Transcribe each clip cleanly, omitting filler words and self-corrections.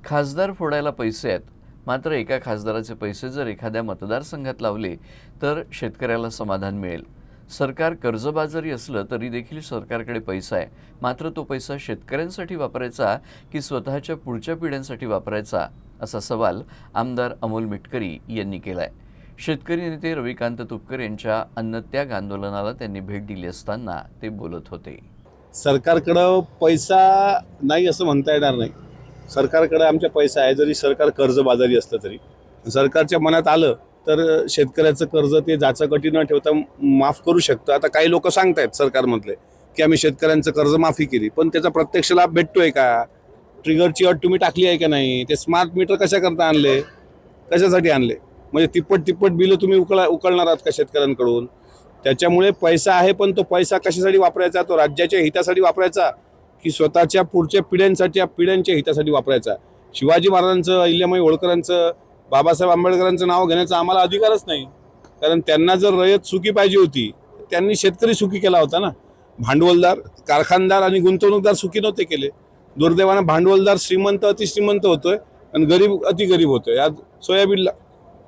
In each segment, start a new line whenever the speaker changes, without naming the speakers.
खासदार फोडायला पैसे आहेत, मात्र एका खासदाराचे पैसे जर एखाद्या मतदारसंघात लावले तर शेतकऱ्याला समाधान मिळेल। सरकार कर्जबाजारी असलं तरी देखील सरकारकडे पैसा आहे, मात्र तो पैसा शेतकऱ्यांसाठी वापरायचा की स्वतःच्या पुढच्या पिढ्यांसाठी वापरायचा, असा सवाल आमदार अमोल मिटकरी यांनी केलाय। शेतकरी नेते रविकांत तुपकर यांच्या अन्नत्याग आंदोलनाला त्यांनी भेट दिली असताना ते बोलत होते।
सरकारकडे पैसा नाही असं म्हणता येणार नाही। सरकारकडे आमचा पैसा आहे, जरी सरकार कर्जबाजारी असलं तरी सरकारच्या मनात आलं तर शेतकऱ्याचं कर्ज ते जाचकटी न ठेवता माफ करू शकतं। आता काही लोक सांगतायत सरकारमधले की आम्ही शेतकऱ्यांचं कर्ज माफी केली, पण त्याचा प्रत्यक्ष लाभ भेटतोय का? ट्रिगरची अट तुम्ही टाकली आहे का नाही? ते स्मार्ट मीटर कशा करता आणले, कशासाठी आणले? म्हणजे तिप्पट बिलं तुम्ही उकळणार आहात का शेतकऱ्यांकडून? त्याच्यामुळे पैसा आहे, पण तो पैसा कशासाठी वापरायचा? तो राज्याच्या हितासाठी वापरायचा की स्वतःच्या पुढच्या पिढ्यांच्या हितासाठी वापरायचा? शिवाजी महाराजांचं, अहिल्याबाई होळकरांचं, बाबासाहेब आंबेडकरांचं नाव घेण्याचा आम्हाला अधिकारच नाही, कारण त्यांना जर रयत सुखी पाहिजे होती त्यांनी शेतकरी सुखी केला होता ना। भांडवलदार, कारखानदार आणि गुंतवणूकदार सुखी नव्हते केले। दुर्दैवानं भांडवलदार श्रीमंत अतिश्रीमंत होतोय आणि गरीब अतिगरीब होतोय। आज सोयाबीनला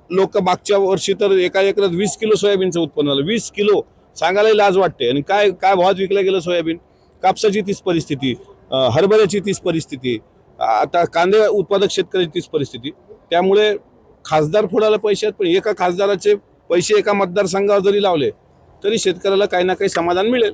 लोक मागच्या वर्षी तर एका एकरात 20 किलो सोयाबीनचं उत्पन्न झालं। 20 किलो सांगायला लाज वाटते। आणि काय काय भावात विकलं गेलं सोयाबीन? कापसाची तीच परिस्थिती, हरभऱ्याची तीच परिस्थिती, आता कांदे उत्पादक शेतकऱ्याची तीच परिस्थिती। त्यामुळे खासदार फोडायला पैसे आहेत, पण एका खासदाराचे पैसे एका मतदारसंघावर जरी लावले तरी शेतकऱ्याला काही ना काही समाधान मिळेल।